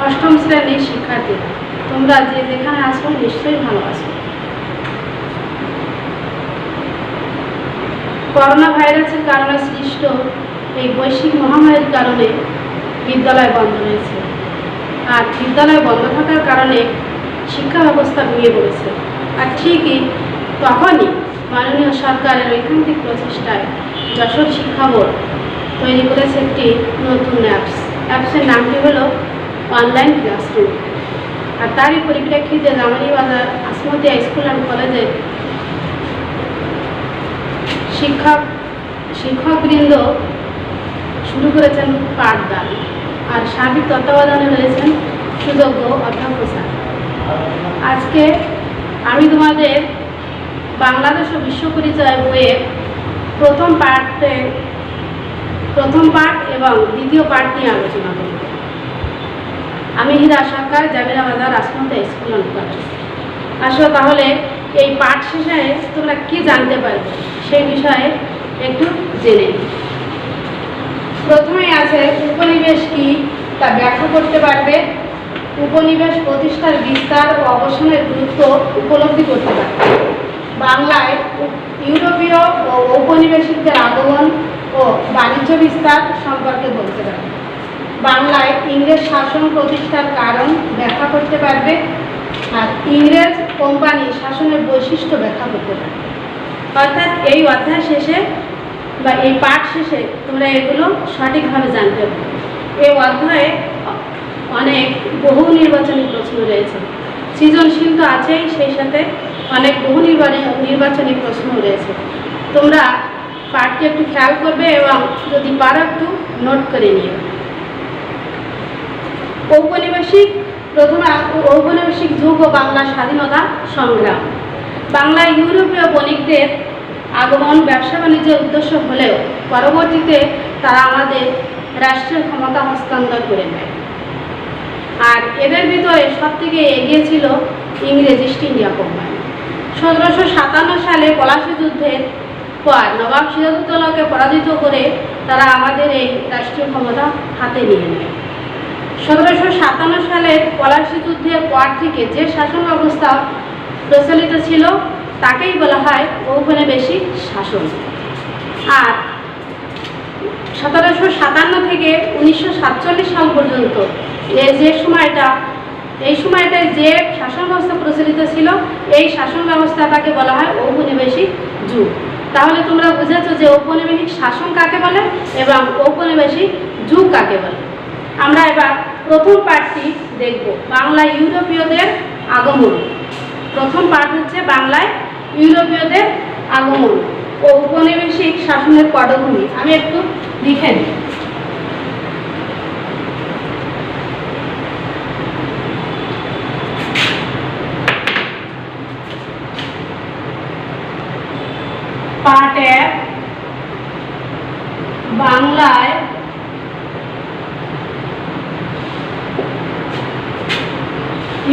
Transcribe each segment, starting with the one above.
অষ্টম শ্রেণীর শিক্ষার্থীরা, তোমরা যে যেখানে আছো নিশ্চয়ই ভালো আছো। করোনা ভাইরাসের কারণে সৃষ্ট এই বৈশ্বিক মহামারীর কারণে বিদ্যালয় বন্ধ রয়েছে, আর বিদ্যালয় বন্ধ থাকার কারণে শিক্ষা ব্যবস্থা ভেঙে পড়েছে। আর ঠিকই তখনই মাননীয় সরকারের ঐকান্তিক প্রচেষ্টায় যশোর শিক্ষা বোর্ড তৈরি করেছে একটি নতুন অ্যাপসের নামটি হলো অনলাইন ক্লাসরুম। আর তারই পরিপ্রেক্ষিতে জামানীবাজার আসমতিয়া স্কুল অ্যান্ড কলেজের শিক্ষকবৃন্দ শুরু করেছেন পাঠদান, আর সার্বিক তত্ত্বাবধানে রয়েছেন সুযোগ্য অধ্যক্ষ স্যার। আজকে আমি তোমাদের বাংলাদেশ ও বিশ্ব পরিচয় বইয়ের প্রথম পাঠ এবং দ্বিতীয় পাঠ নিয়ে আলোচনা করব। আমি হীরা সরকার, জামিরাবাজার আসমতিয়া স্কুল অ্যান্ড কলেজ। আসো তাহলে এই পাঠ শেষে তোমরা কি জানতে পারবে সেই বিষয়ে একটু জেনে নিই। প্রথমেই আছে উপনিবেশ কি তা ব্যাখ্যা করতে পারবে, উপনিবেশ প্রতিষ্ঠার বিস্তার ও অবসানের গুরুত্ব উপলব্ধি করতে পারবে, বাংলায় ইউরোপীয় ও ঔপনিবেশিকদের আগমন ও বাণিজ্য বিস্তার সম্পর্কে বলতে পারবে, বাংলায় ইংরেজ শাসন প্রতিষ্ঠার কারণ ব্যাখ্যা করতে পারবে, আর ইংরেজ কোম্পানি শাসনের বৈশিষ্ট্য ব্যাখ্যা করতে পারবে। অর্থাৎ এই অধ্যায় শেষে বা এই পাঠ শেষে তোমরা এগুলো সঠিকভাবে জানতে পারবে। এই অধ্যায়ে অনেক বহু নির্বাচনী প্রশ্ন রয়েছে, সৃজনশীল তো আছেই, সেই সাথে অনেক বহু নির্বাচনী প্রশ্ন রয়েছে। তোমরা পাঠটি একটু খেয়াল করবে এবং যদি পারো একটু নোট করে নিও। ঔপনিবেশিক যুগ ও বাংলার স্বাধীনতা সংগ্রাম। বাংলায় ইউরোপীয় বণিকদের আগমন ব্যবসা বাণিজ্যের উদ্দেশ্য হলেও পরবর্তীতে তারা আমাদের রাষ্ট্রীয় ক্ষমতা হস্তান্তর করে নেয়, আর এদের ভিতরে সবথেকে এগিয়ে ছিল ইংরেজ ইস্ট ইন্ডিয়া কোম্পানি। 1757 সালে পলাশী যুদ্ধের পর নবাব সিরাজউদ্দৌলাকে পরাজিত করে তারা আমাদের এই রাষ্ট্রীয় ক্ষমতা হাতে নিয়ে নেয়। 1757 সালের পলাশী যুদ্ধের পর থেকে যে শাসন ব্যবস্থা প্রচলিত ছিল তাকেই বলা হয় ঔপনিবেশিক শাসন। আর 1757 থেকে 1947 সাল পর্যন্ত এই সময়টায় যে শাসন ব্যবস্থা প্রচলিত ছিল এই শাসন ব্যবস্থাটাকে বলা হয় ঔপনিবেশিক যুগ। তাহলে তোমরা বুঝেছো যে ঔপনিবেশিক শাসন কাকে বলে এবং ঔপনিবেশিক যুগ কাকে বলে। আমরা এবার প্রথম পাঠটি দেখব, বাংলায় ইউরোপীয়দের আগমন। প্রথম পাঠ হচ্ছে বাংলায় ইউরোপীয়দের আগমন ও ঔপনিবেশিক শাসনের পটভূমি। আমি একটু লিখে নিই। পার্ট 1, বাংলায়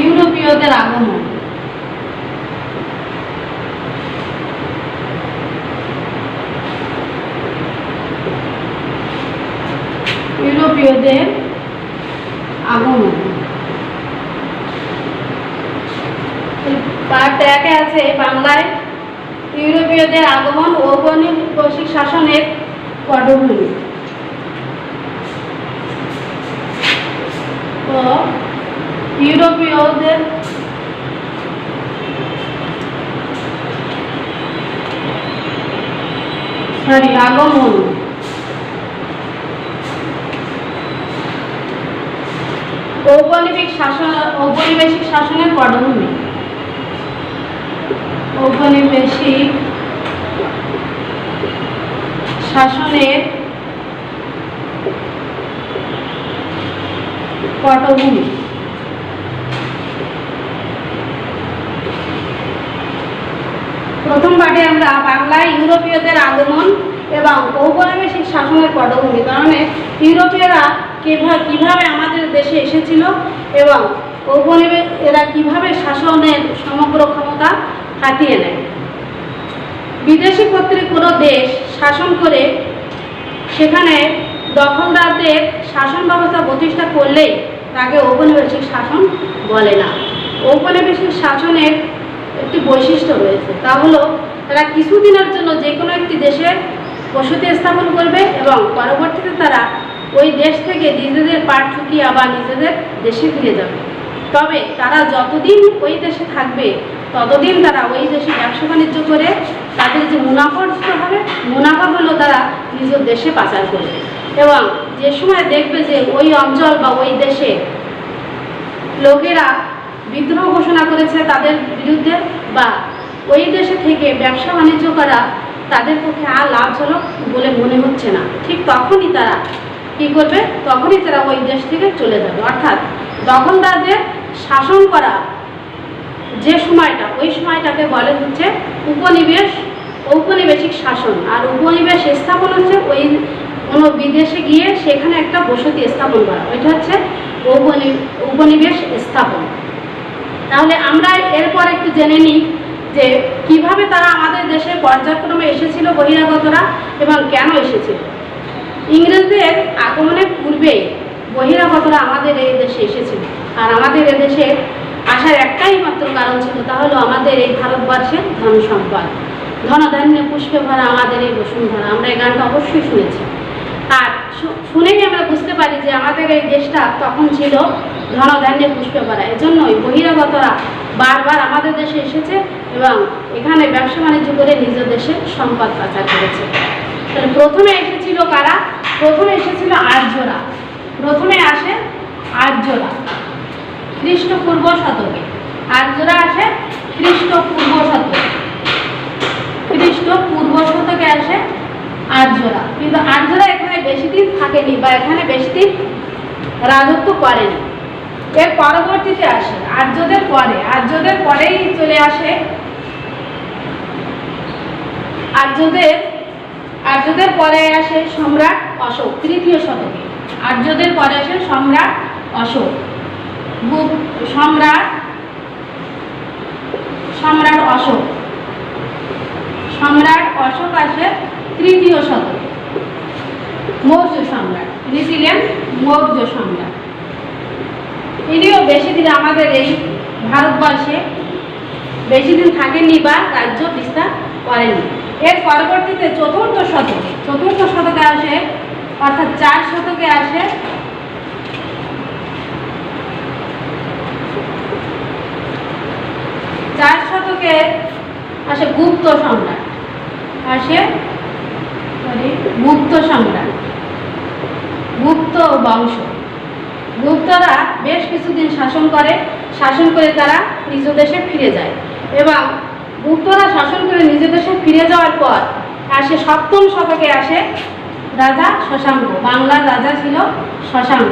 ইউরোপীয়দের আগমন। ইউরোপীয়দের আগমন পার্ট 1 আছে বাংলায় ইউরোপীয়দের আগমন ও ঔপনিবেশিক শাসনের পটভূমি। তো ইউরোপীয়দের আগমন ঔপনিবেশিক শাসনের পটভূমি। ঔপনিবেশিক শাসনের পটভূমি। প্রথম পাঠে আমরা বাংলায় ইউরোপীয়দের আগমন এবং ঔপনিবেশিক শাসনের পটভূমি, কারণে ইউরোপীয়রা কিভাবে আমাদের দেশে এসেছিল এবং এরা কিভাবে শাসনের সমগ্র ক্ষমতা হাতিয়ে নেয়। বিদেশি কর্তৃক কোনো দেশ শাসন করে সেখানে দখলদারদের শাসন ব্যবস্থা প্রতিষ্ঠা করলেই তাকে ঔপনিবেশিক শাসন বলে না। ঔপনিবেশিক শাসনের একটি বৈশিষ্ট্য রয়েছে, তা হলো তারা কিছুদিনের জন্য যে কোনো একটি দেশে বসতি স্থাপন করবে এবং পরবর্তীতে তারা ওই দেশ থেকে নিজেদের পাট চুকিয়ে আবার নিজেদের দেশে ফিরে যাবে। তবে তারা যতদিন ওই দেশে থাকবে ততদিন তারা ওই দেশে ব্যবসা বাণিজ্য করে তাদের যে মুনাফা অর্জিত হবে, মুনাফাগুলো তারা নিজ দেশে পাচার করবে। এবং যে সময় দেখবে যে ওই অঞ্চল বা ওই দেশে লোকেরা বিদ্রোহ ঘোষণা করেছে তাদের বিরুদ্ধে, বা ওই দেশে থেকে ব্যবসা বাণিজ্য করা তাদের পক্ষে আর লাভজনক বলে মনে হচ্ছে না, ঠিক তখনই তারা কী করবে, তখনই তারা ওই দেশ থেকে চলে যাবে। অর্থাৎ দখলদারদের শাসন করা যে সময়টা, ওই সময়টাকে বলে হচ্ছে ঔপনিবেশিক শাসন। আর উপনিবেশ স্থাপন হচ্ছে ওই কোনো বিদেশে গিয়ে সেখানে একটা বসতি স্থাপন করা, ওইটা হচ্ছে উপনিবেশ স্থাপন। তাহলে আমরা এরপর একটু জেনে নিই যে কিভাবে তারা আমাদের দেশে পর্যায়ক্রমে এসেছিল বহিরাগতরা এবং কেন এসেছিল। ইংরেজদের আগমনের পূর্বেই বহিরাগতরা আমাদের এই দেশে এসেছিল, আর আমাদের এদেশে আসার একটাই মাত্র কারণ ছিল, তা হলো আমাদের এই ভারতবর্ষের ধন সম্পদ, ধনধান্যে পুষ্পে ভরা আমাদের এই বসুন্ধরা। আমরা এই গানটা অবশ্যই শুনেছি, আর শুনেই আমরা বুঝতে পারি যে আমাদের এই দেশটা তখন ছিল ধনধান্যে পুষ্পে ভরা। এজন্যই বহিরাগতরা বারবার আমাদের দেশে এসেছে এবং এখানে ব্যবসা বাণিজ্য করে নিজ দেশে সম্পদ পাচার করেছে। তাহলে প্রথমে এসেছিল কারা? প্রথমে এসেছিল আর্যরা। প্রথমে আসে আর্যরা খ্রিস্টপূর্ব শতকে। আর্যরা আসে খ্রিস্টপূর্ব শতকে, খ্রিস্টপূর্ব শতকে আসে আর্যরা। কিন্তু আর্যরা এখানে বেশি দিন থাকেনি বা এখানে বেশি দিন রাজত্ব করেনি। এর পরবর্তীতে আসে আর্যদের পরেই চলে আসে আর্যদের পরে আসে সম্রাট অশোক তৃতীয় শতকে। আর্যদের পরে আসে সম্রাট অশোক। সম্রাট অশোক আসে তৃতীয় শতকে। মৌর্য সম্রাট, ইনি ছিলেন মৌর্য সম্রাট। ইনিও বেশি দিন আমাদের এই ভারতবর্ষে বেশি দিন থাকেননি বা রাজ্য বিস্তার করেননি। এর পরবর্তীতে চতুর্থ শতকে আসে, অর্থাৎ 4 শতকে আসে গুপ্ত সম্রাট। গুপ্ত বংশ। গুপ্তরা বেশ কিছুদিন শাসন করে তারা নিজ দেশে ফিরে যায় এবং গুপ্তরা শাসন করে নিজ দেশে ফিরে যাওয়ার পর আসে 7ম শতকে আসে রাজা শশাঙ্ক। বাংলার রাজা ছিল শশাঙ্ক।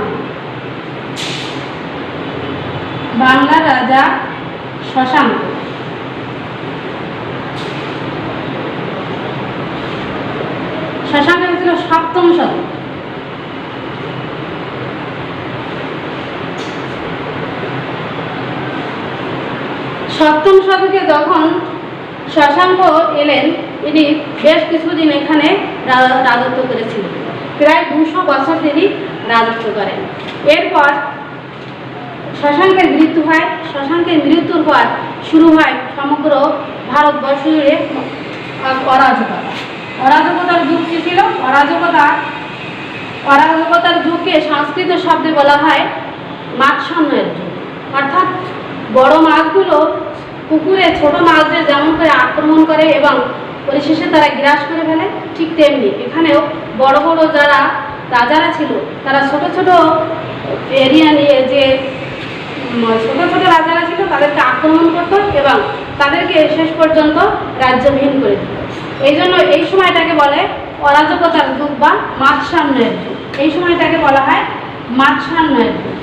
শশাঙ্ক ছিল 7ম শতক। সপ্তম শতকে যখন শশাঙ্ক এলেন, ইনি বেশ কিছুদিন এখানে রাজত্ব করেছিলেন। প্রায় 200 বছর তিনি রাজত্ব করেন। এরপর শশাঙ্কের মৃত্যু হয়। শশাঙ্কের মৃত্যুর পর শুরু হয় সমগ্র ভারতবর্ষ জুড়ে অরাজকতার যুগ কি ছিল? অরাজকতার যুগকে সংস্কৃত শব্দে বলা হয় মাৎস্যন্নের যুগ। অর্থাৎ বড় মাছগুলো পুকুরে ছোট মাছদের যেমন করে আক্রমণ করে এবং পরিশেষে তারা গ্রাস করে ফেলে, ঠিক তেমনি এখানেও বড় বড় যারা রাজারা ছিল তারা ছোট ছোট এরিয়া নিয়ে, যে ছোট ছোট রাজারা ছিল তাদেরকে আক্রমণ করত এবং তাদেরকে শেষ পর্যন্ত রাজ্যবিহীন করে দিত। এই জন্য এই সময়টাকে বলে অরাজকতার যুগ বা মাৎস্যান্নের যুগ। এই সময়টাকে বলা হয় মাৎস্যান্নের যুগ।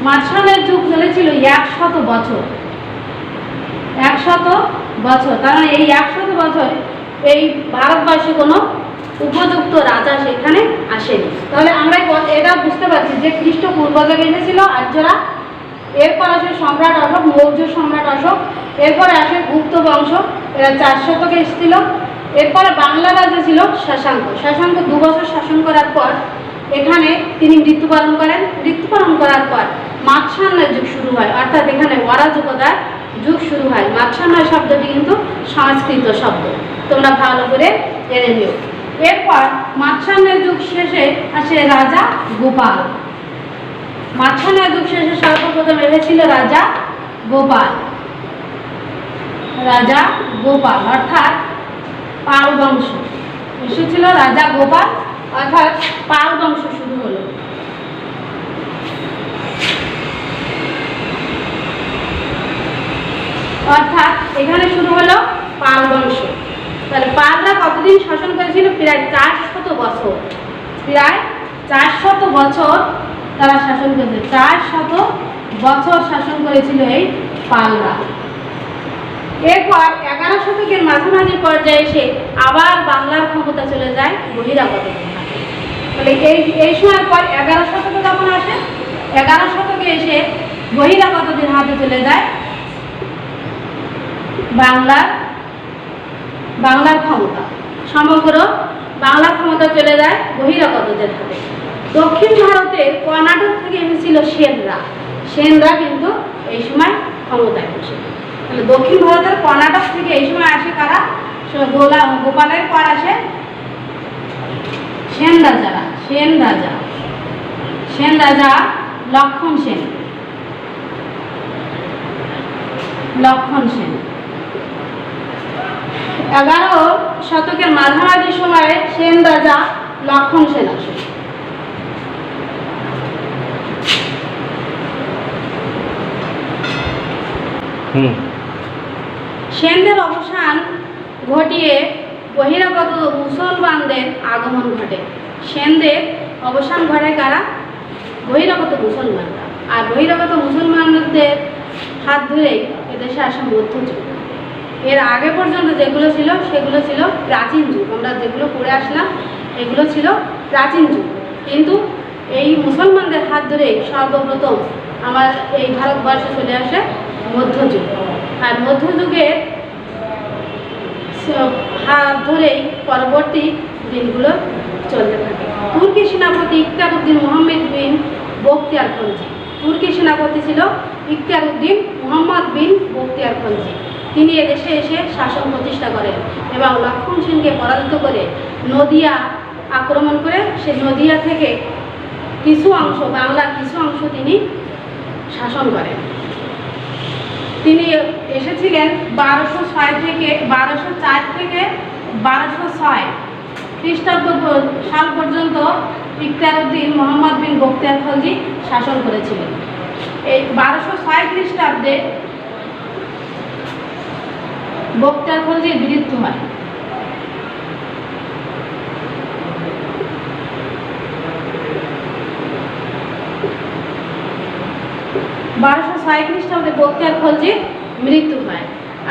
মাৎস্যান্নের যুগ চলেছিল 100 বছর। 100 বছর, কারণ এই 100 বছর এই ভারতবর্ষে কোনো উপযুক্ত রাজা সেখানে আসেনি। তাহলে আমরা এটা বুঝতে পারছি যে খ্রিস্টপূর্ব থেকে এসেছিল আর্যরা, এরপর আসে সম্রাট অশোক, মৌর্য সম্রাট অশোক, এরপরে আসে গুপ্ত বংশ, এরা 4 শতকে এসেছিল, এরপরে বাংলা রাজা ছিল শশাঙ্ক। শশাঙ্ক 2 বছর শাসন করার পর এখানে তিনি মৃত্যুবরণ করেন। মৃত্যুবরণ করার পর মাৎসান্যের যুগ শুরু হয়, অর্থাৎ এখানে অরাজকতার যুগ শুরু হয়। মাৎসান্য শব্দটি কিন্তু সংস্কৃত শব্দ, তোমরা ভালো করে জেনে নিও। এরপর মাৎসান্যের যুগ শেষে আসে রাজা গোপাল। মাৎসান্যের যুগ শেষে সর্বপ্রথম এসেছিল রাজা গোপাল। রাজা গোপাল অর্থাৎ পাল বংশ এসেছিল। রাজা গোপাল অর্থাৎ পাল বংশ শুরু হলো। অর্থাৎ এখানে শুরু হলো পাল বংশ। তাহলে পালরা কতদিন শাসন করেছিল? প্রায় 400 বছর। প্রায় 400 বছর তারা শাসন করেছে। 400 বছর শাসন করেছিল এই পালরা। এরপর 11 শতকের মাঝামাঝি পর্যায়ে এসে আবার বাংলার ক্ষমতা চলে যায় বহিরাগতদের হাতে। তাহলে এই সময় পর 11 শতকে যখন আসে, 11 শতকে এসে বহিরাগতদের হাতে চলে যায় বাংলার ক্ষমতা। সমগ্র বাংলার ক্ষমতা চলে যায় বহিরাগতদের হাতে। দক্ষিণ ভারতের কর্ণাটক থেকে এসেছিল সেনরা। সেনরা কিন্তু এই সময় ক্ষমতায় বসে। তাহলে দক্ষিণ ভারতের কর্ণাটক থেকে এই সময় আসে কারা? গোপালের পর আসে সেন রাজারা। সেন রাজা লক্ষণ সেন। 11 শতকের মাঝামাঝি সময়ে সেন রাজা লক্ষণ সেন আসে। সেনদের অবসান ঘটিয়ে বহিরাগত মুসলমানদের আগমন ঘটে। সেনদের অবসান ঘটে কারা? বহিরাগত মুসলমানরা। আর বহিরাগত মুসলমানদের হাত ধরেই এদেশে আসা মধ্যযুগ। এর আগে পর্যন্ত যেগুলো ছিল সেগুলো ছিল প্রাচীন যুগ। আমরা যেগুলো পড়ে আসলাম এগুলো ছিল প্রাচীন যুগ, কিন্তু এই মুসলমানদের হাত ধরেই সর্বপ্রথম আমার এই ভারতবর্ষে চলে আসে মধ্যযুগ। আর মধ্যযুগের হাত ধরেই পরবর্তী দিনগুলো চলতে থাকে। তুর্কি সেনাপতি ইখতিয়ারউদ্দিন মুহাম্মদ বিন বখতিয়ার খলজি। তুর্কি সেনাপতি ছিল ইখতিয়ারউদ্দিন মুহাম্মদ বিন বখতিয়ার খলজি। তিনি এদেশে এসে শাসন প্রতিষ্ঠা করেন এবং লক্ষণ সেনকে পরাজিত করে নদিয়া আক্রমণ করে সে নদিয়া থেকে কিছু অংশ, বাংলার কিছু অংশ তিনি শাসন করেন। তিনি এসেছিলেন 1204 থেকে 1206 খ্রিস্টাব্দ সাল পর্যন্ত ইখতিয়ারউদ্দিন মুহাম্মদ বিন বখতিয়ার খলজি শাসন করেছিলেন। এই 1206 খ্রিস্টাব্দে বখতিয়ার খলজির মৃত্যু হয়। 1206 খ্রিস্টাব্দে বখতিয়ার খলজির মৃত্যু হয়।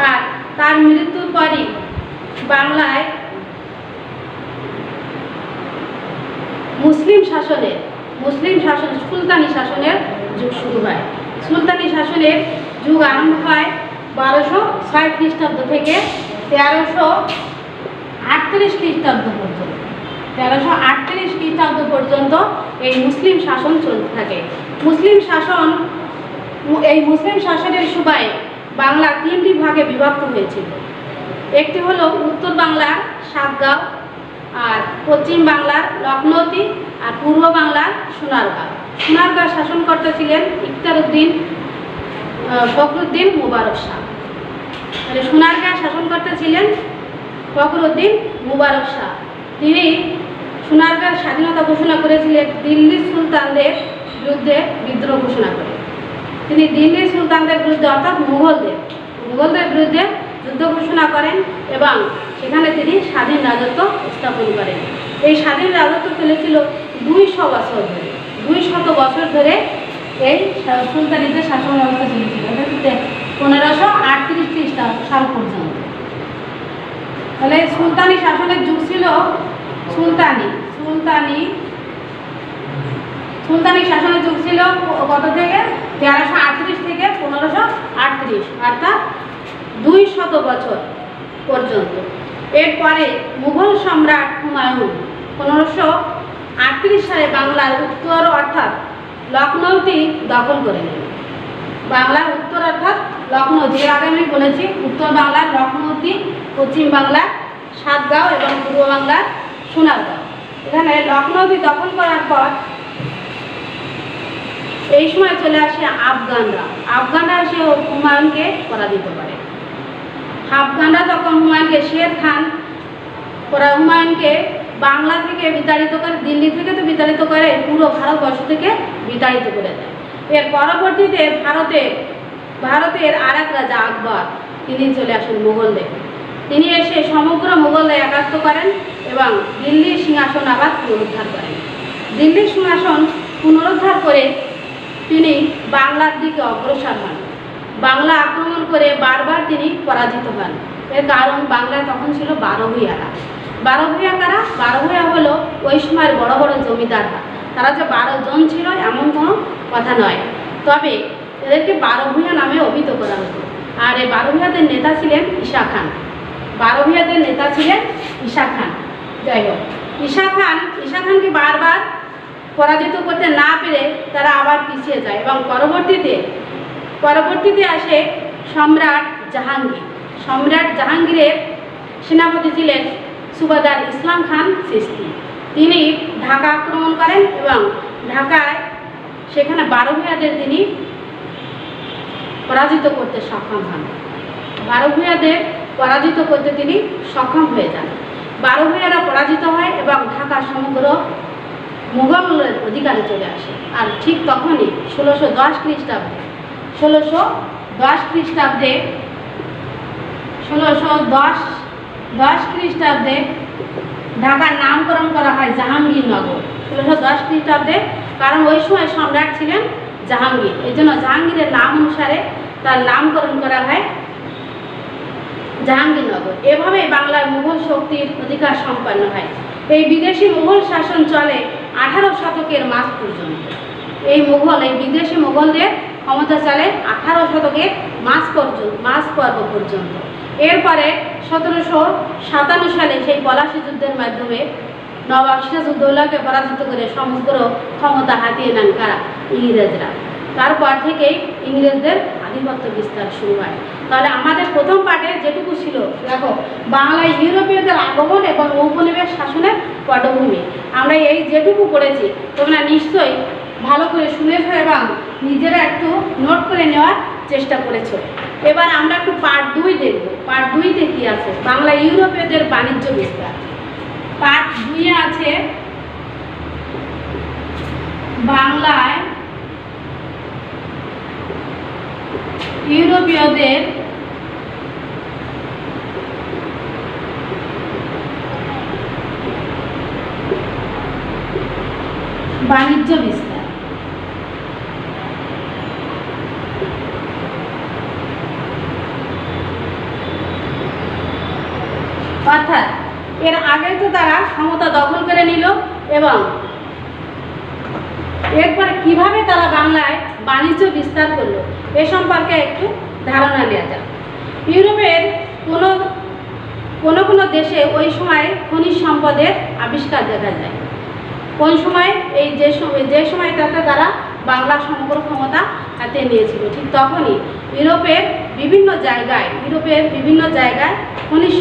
আর তার মৃত্যুর পরই বাংলায় মুসলিম শাসনের সুলতানি শাসনের যুগ শুরু হয়। সুলতানি শাসনের যুগ আরম্ভ হয় 1206 খ্রিস্টাব্দ থেকে 1338 খ্রিস্টাব্দ পর্যন্ত। 1338 খ্রিস্টাব্দ পর্যন্ত এই মুসলিম শাসন চলতে থাকে। এই মুসলিম শাসনের সময় বাংলা 3টি ভাগে বিভক্ত হয়েছিল। একটি হলো উত্তর বাংলার সাতগাঁও, আর পশ্চিম বাংলার লখনৌতি, আর পূর্ব বাংলার সোনারগাঁও। সোনারগাঁও শাসনকর্তা ছিলেন ফখরুদ্দিন মুবারক শাহ। তাহলে সোনারগাঁও শাসনকর্তা ছিলেন ফখরুদ্দিন মুবারক শাহ। তিনি সোনারগাঁর স্বাধীনতা ঘোষণা করেছিলেন দিল্লি সুলতানদের বিরুদ্ধে বিদ্রোহ ঘোষণা করে। তিনি দিল্লি সুলতানদের বিরুদ্ধে অর্থাৎ মুঘলদের বিরুদ্ধে যুদ্ধ ঘোষণা করেন এবং সেখানে তিনি স্বাধীন রাজত্ব স্থাপন করেন। এই স্বাধীন রাজত্ব চলেছিল 200 বছর ধরে। 200 বছর ধরে এই সুলতানিদের শাসন ব্যবস্থা চলেছিল, 1538 খ্রিস্টাব্দ সাল পর্যন্ত। তাহলে সুলতানি শাসনের যুগ ছিল সুলতানি শাসনের যুগ ছিল কত থেকে? 1338 থেকে 1538, অর্থাৎ 200 বছর পর্যন্ত। এরপরে মুঘল সম্রাট হুমায়ুন 1538 সালে বাংলার উত্তর অর্থাৎ লখনৌটি দখল করে নেন। বাংলার উত্তর অর্থাৎ লখনৌ, যে আগে আমি বলেছি উত্তর বাংলার লখনৌটি, পশ্চিম বাংলার সাতগাঁও এবং পূর্ব বাংলার সোনারগাঁও। এখানে লখনৌটি দখল করার পর এই সময় চলে আসে আফগানরা। আফগানরা এসে হুমায়ুনকে পরাজিত করে। আফগানরা তখন হুমায়ুনকে শের খান হুমায়ুনকে বাংলা থেকে বিতাড়িত করে, দিল্লি থেকে তো বিতাড়িত করে, পুরো ভারতবর্ষ থেকে বিতাড়িত করে দেয়। এর পরবর্তীতে ভারতের আর এক রাজা আকবর, তিনি চলে আসেন মুঘলদের। তিনি এসে সমগ্র মুঘলদের একাত্ম করেন এবং দিল্লির সিংহাসন আবার পুনরুদ্ধার করেন। দিল্লির সিংহাসন পুনরুদ্ধার করে তিনি বাংলার দিকে অগ্রসর হন। বাংলা আক্রমণ করে বারবার তিনি পরাজিত হন। এর কারণ বাংলায় তখন ছিল 12 ভূঁইয়ারা। 12 ভূঁইয়া কারা? 12 ভূঁইয়া হলো ওই সময়ের বড় বড় জমিদাররা। তারা যে 12 জন ছিল এমন কোনো কথা নয়, তবে এদেরকে 12 ভূঁইয়া নামে অভিহিত করা হতো। আর এই 12 ভূঁইয়াদের নেতা ছিলেন ঈশা খান। 12 ভূঁইয়াদের নেতা ছিলেন ঈশা খান। যাই হোক, ঈশা খানকে বারবার পরাজিত করতে না পেরে তারা আবার পিছিয়ে যায় এবং পরবর্তীতে আসে সম্রাট জাহাঙ্গীর। সম্রাট জাহাঙ্গীরের সেনাপতি ছিলেন সুবাদার ইসলাম খান চিশতি। তিনি ঢাকা আক্রমণ করেন এবং ঢাকায় সেখানে 12 ভূঁইয়াদের তিনি পরাজিত করতে সক্ষম হন। 12 ভূঁইয়াদের পরাজিত করতে তিনি সক্ষম হয়ে যান। 12 ভূঁইয়ারা পরাজিত হয় এবং ঢাকা সমগ্র মুঘলের অধিকারে চলে আসে। আর ঠিক তখনই 1610 খ্রিস্টাব্দে ঢাকার নামকরণ করা হয় জাহাঙ্গীরনগর। 1610 খ্রিস্টাব্দে, কারণ ওই সময় সম্রাট ছিলেন জাহাঙ্গীর, এই জন্য জাহাঙ্গীরের নাম অনুসারে তার নামকরণ করা হয় জাহাঙ্গীরনগর। এভাবে বাংলার মুঘল শক্তির অধিকার সম্পন্ন হয়। এই বিদেশি মুঘল শাসন চলে 18 শতকের মাঝ পর্যন্ত। এই বিদেশি মুঘলদের ক্ষমতা চলে 18 শতকের মাঝ পর্ব পর্যন্ত। এরপরে 1757 সালে সেই পলাশী যুদ্ধের মাধ্যমে নবাব সিরাজউদ্দৌলাকে পরাজিত করে সমগ্র ক্ষমতা হাতিয়ে নেন কারা? ইংরেজরা। তারপর থেকেই ইংরেজদের আধিপত্য বিস্তার শুরু হয়। তাহলে আমাদের প্রথম পার্টে যেটুকু ছিল, দেখো, বাংলায় ইউরোপীয়দের আগমন এবং ঔপনিবেশ শাসনের পটভূমি। আমরা এই যেটুকু পড়েছি তোমরা নিশ্চয়ই ভালো করে শুনেছো এবং নিজেরা একটু নোট করে নেওয়ার চেষ্টা করেছো। এবার আমরা একটু পার্ট 2 দেখব। পার্ট 2-তে কি আছে? বাংলা ইউরোপীয়দের বাণিজ্য বিস্তার। পার্ট 2-এ আছে বাংলায় ইউরোপীয়দের বাণিজ্য বিস্তার। অর্থাৎ এর আগে তো তারা ক্ষমতা দখল করে নিল এবং এরপরে কিভাবে তারা বাংলায় বাণিজ্য বিস্তার করলো এ সম্পর্কে একটু ধারণা নেওয়া যাক। ইউরোপের কোনো দেশে ওই সময় খনিজ সম্পদের আবিষ্কার দেখা যায়। কোন সময়? যে সময়টাতে তারা বাংলা সমগ্র ক্ষমতা হাতে নিয়েছিল, ঠিক তখনই ইউরোপের বিভিন্ন জায়গায় খনিজ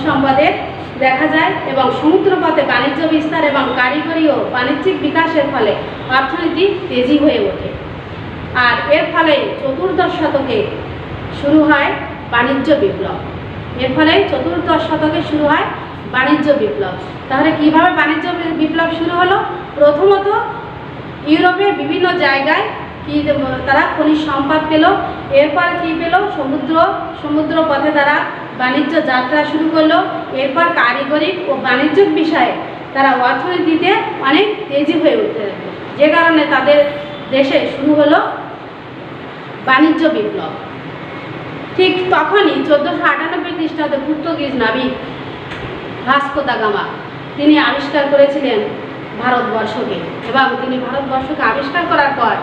সম্পদের দেখা যায় এবং সমুদ্রপথে বাণিজ্য বিস্তার এবং কারিগরি ও বাণিজ্যিক বিকাশের ফলে অর্থনীতি তেজি হয়ে ওঠে। আর এর ফলে 14 শতকে শুরু হয় বাণিজ্য বিপ্লব। তাহলে কিভাবে বাণিজ্য বিপ্লব শুরু হলো? প্রথমত ইউরোপের বিভিন্ন জায়গায় তারা খনিজ সম্পদ পেল। এরপর কি পেল? সমুদ্র পথে তারা বাণিজ্য যাত্রা শুরু করলো। এরপর কারিগরি ও বাণিজ্যিক বিষয়ে তারা অর্থনীতিতে অনেক তেজি হয়ে উঠতে লাগলো, যে কারণে তাদের দেশে শুরু হলো বাণিজ্য বিপ্লব। ঠিক তখনই 1498 খ্রিস্টাব্দে পর্তুগিজ নাবিক ভাস্কো দা গামা তিনি আবিষ্কার করেছিলেন ভারতবর্ষকে, এবং তিনি ভারতবর্ষকে আবিষ্কার করার পর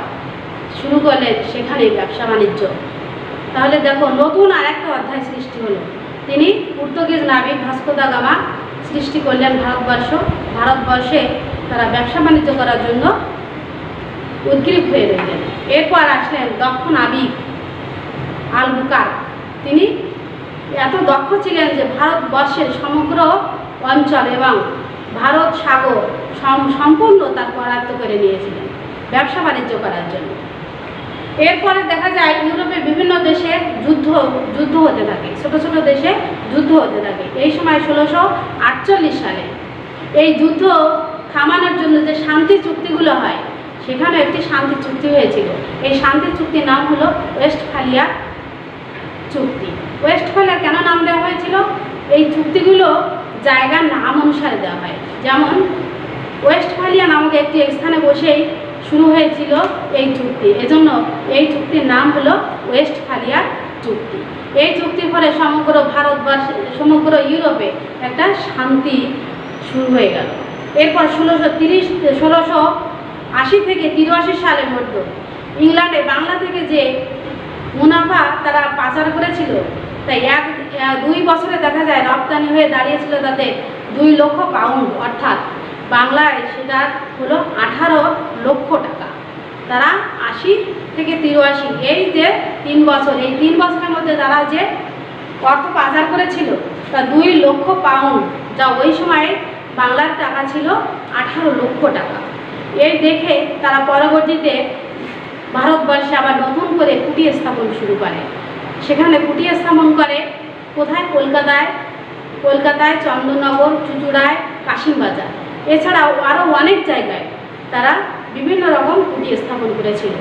শুরু করলেন সেখানে ব্যবসা বাণিজ্য। তাহলে দেখো, নতুন আর একটা অধ্যায় সৃষ্টি হলো। তিনি পর্তুগিজ নাবিক ভাস্কো দা গামা সৃষ্টি করলেন ভারতবর্ষে তারা ব্যবসা বাণিজ্য করার জন্য উদ্গ্রীব হয়ে রইলেন। এরপর আসলেন দক্ষ নাবিক আলবুকার। তিনি এত দক্ষ ছিলেন যে ভারতবর্ষের সমগ্র অঞ্চল এবং ভারত সাগর সম্পূর্ণ তার করায়ত্ত করে নিয়েছিলেন ব্যবসা বাণিজ্য করার জন্য। এরপরে দেখা যায় ইউরোপের বিভিন্ন দেশে যুদ্ধ হতে থাকে, ছোট ছোট দেশে যুদ্ধ হতে থাকে। এই সময় 1648 সালে এই যুদ্ধ থামানোর জন্য যে শান্তি চুক্তিগুলো হয়, সেখানে একটি শান্তি চুক্তি হয়েছিল। এই শান্তি চুক্তির নাম হলো ওয়েস্টফালিয়া চুক্তি। ওয়েস্টফালিয়া কেন নাম দেওয়া হয়েছিল? এই চুক্তিগুলো জায়গার নাম অনুসারে দেওয়া হয়। যেমন ওয়েস্টফালিয়া নামক একটি স্থানে বসেই শুরু হয়েছিল এই চুক্তি, এজন্য এই চুক্তির নাম হলো ওয়েস্টফালিয়া চুক্তি। এই চুক্তির ফলে সমগ্র ইউরোপে একটা শান্তি শুরু হয়ে গেল। এরপর 1680 থেকে 83 সালের মধ্যে ইংল্যান্ডে বাংলা থেকে যে মুনাফা তারা পাচার করেছিল, তাই 2 বছরে দেখা যায় রপ্তানি হয়ে দাঁড়িয়েছিল তাদের 2 লক্ষ পাউন্ড, অর্থাৎ বাংলায় সেটা হলো 18 লক্ষ টাকা। তারা 80 থেকে 83 এই যে 3 বছর, এই 3 বছরের মধ্যে তারা যে অর্থ পাচার করেছিল তা 2 লক্ষ পাউন্ড, যা ওই সময়ে বাংলার টাকা ছিল 18 লক্ষ টাকা। এই দেখে তারা পরবর্তীতে ভারতবর্ষে আবার নতুন করে কুটি স্থাপন শুরু করে। সেখানে কুটি স্থাপন করে কোথায়? কলকাতায়, চন্দননগর, চুঁচুড়ায়, কাশিমবাজার, এছাড়াও আরও অনেক জায়গায় তারা বিভিন্ন রকম কুটি স্থাপন করেছিল।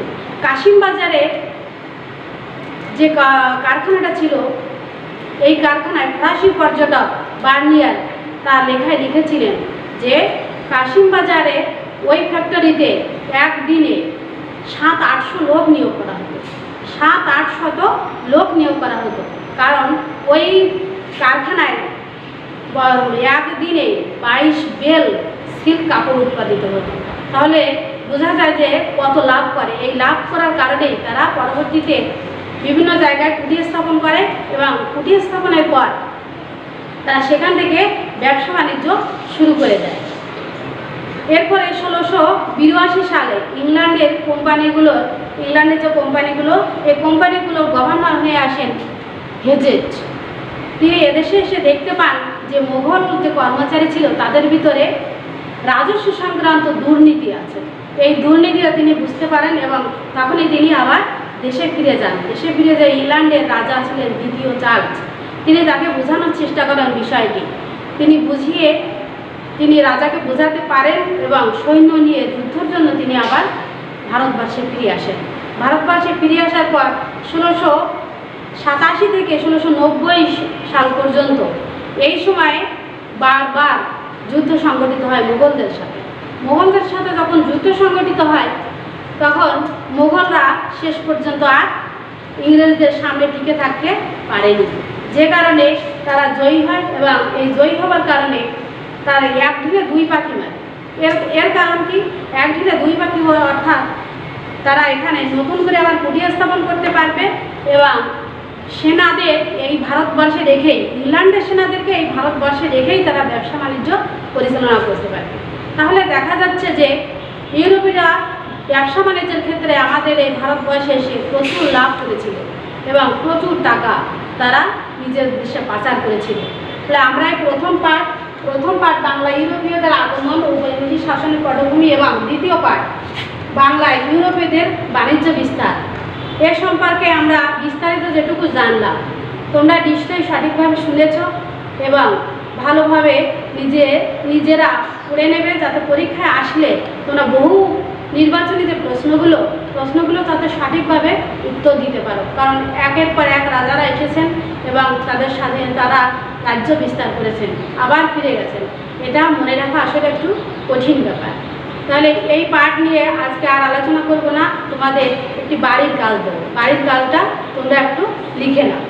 কাশিমবাজারে যে কারখানাটা ছিল, এই কারখানায় ফরাসি পর্যটক বার্নিয়ার তার লেখায় লিখেছিলেন যে কাশিমবাজারে ওই ফ্যাক্টরিতে একদিনে 700-800 লোক নিয়োগ করা হতো। 700-800 লোক নিয়োগ করা হতো, কারণ ওই কারখানায় একদিনে 22 বেল সিল্ক কাপড় উৎপাদিত হতো। তাহলে বোঝা যায় যে কত লাভ করে। এই লাভ করার কারণেই তারা পরবর্তীতে বিভিন্ন জায়গায় কুটির স্থাপন করে এবং কুটির স্থাপনের পর তারা সেখান থেকে ব্যবসা বাণিজ্য শুরু করে দেয়। এরপরে 1682 সালে ইংল্যান্ডের যে কোম্পানিগুলো, এই কোম্পানিগুলোর গভর্নর হয়ে আসেন হেজেজ। তিনি এদেশে এসে দেখতে পান যে মোগল যে কর্মচারী ছিল তাদের ভিতরে রাজস্ব সংক্রান্ত দুর্নীতি আছে। এই দুর্নীতিটা তিনি বুঝতে পারেন এবং তখনই তিনি আবার দেশে ফিরে যান। দেশে ফিরে যায় ইংল্যান্ডের রাজা ছিলেন দ্বিতীয় চার্লস। তিনি তাকে বোঝানোর চেষ্টা করেন বিষয়টি। তিনি রাজাকে বোঝাতে পারেন এবং সৈন্য নিয়ে যুদ্ধের জন্য তিনি আবার ভারতবর্ষে ফিরে আসেন। ভারতবর্ষে ফিরে আসার পর 1687 থেকে 1690 সাল পর্যন্ত এই সময়ে বারবার যুদ্ধ সংগঠিত হয় মোগলদের সাথে। যখন যুদ্ধ সংগঠিত হয় তখন মোগলরা শেষ পর্যন্ত আর ইংরেজদের সামনে টিকে থাকতে পারেনি, যে কারণে তারা জয়ী হয় এবং এই জয়ী হওয়ার কারণে তারা এক ঢিলে 2 পাখি মারে। এর কারণ কি? এক ঢিলে 2 পাখি হওয়া, অর্থাৎ তারা এখানে নতুন করে আবার কুটি স্থাপন করতে পারবে এবং সেনাদের এই ভারতবর্ষে রেখেই, ইংল্যান্ডের সেনাদেরকে এই ভারতবর্ষে রেখেই তারা ব্যবসা বাণিজ্য পরিচালনা করতে পারবে। তাহলে দেখা যাচ্ছে যে ইউরোপীয়রা ব্যবসা বাণিজ্যের ক্ষেত্রে আমাদের এই ভারতবর্ষে এসে প্রচুর লাভ করেছিল এবং প্রচুর টাকা তারা নিজের দেশে পাচার করেছিল। তাহলে আমরা এই প্রথম পার্ট বাংলা ইউরোপীয়দের আগমন ও ব্রিটিশ শাসনের পটভূমি এবং দ্বিতীয় পার্ট বাংলায় ইউরোপীয়দের বাণিজ্য বিস্তার, এ সম্পর্কে আমরা বিস্তারিত যেটুকু জানলাম তোমরা নিশ্চয়ই সঠিকভাবে শুনেছ এবং ভালোভাবে নিজেরা পড়ে নেবে, যাতে পরীক্ষায় আসলে তোমরা বহু নির্বাচনী যে প্রশ্নগুলো তাতে সঠিকভাবে উত্তর দিতে পারো। কারণ একের পর এক রাজারা এসেছেন এবং তাদের সাথে তারা রাজ্য বিস্তার করেছেন, আবার ফিরে গেছেন। এটা মনে রাখা আসলে একটু কঠিন ব্যাপার। তাহলে এই পার্ট নিয়ে আজকে আর আলোচনা করব না, তোমাদের একটি বাড়ির কাজ দেবো। বাড়ির কাজটা তোমরা একটু লিখে নাও।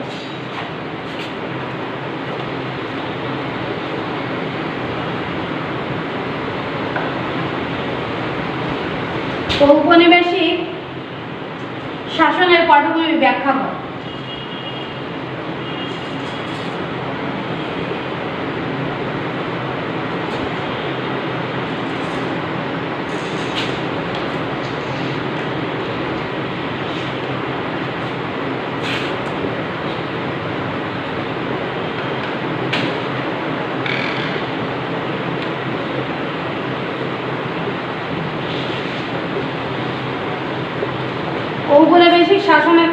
ঔপনিবেশিক শাসনের পটভূমি ব্যাখ্যা কর।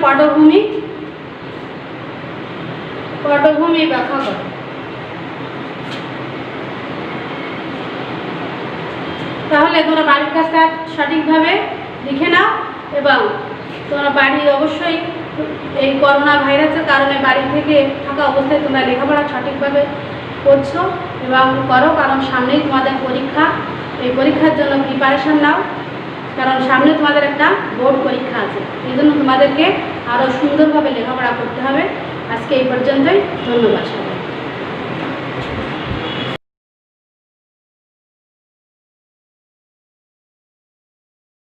পটভূমি ব্যাখ্যা করো। তাহলে তোমরা বাড়ির কাজটা সঠিকভাবে লিখে নাও এবং তোমরা বাড়ি অবশ্যই এই করোনা ভাইরাসের কারণে বাড়ি থেকে থাকা অবস্থায় তোমরা লেখাপড়া সঠিকভাবে করছো এবং করো, কারণ সামনেই তোমাদের পরীক্ষা। এই পরীক্ষার জন্য প্রিপারেশান নাও, কারণ সামনে তোমাদের একটা বোর্ড পরীক্ষা আছে। এই জন্য তোমাদেরকে আরও সুন্দরভাবে লেখাপড়া করতে হবে। আজকে এই পর্যন্তই, ধন্যবাদ।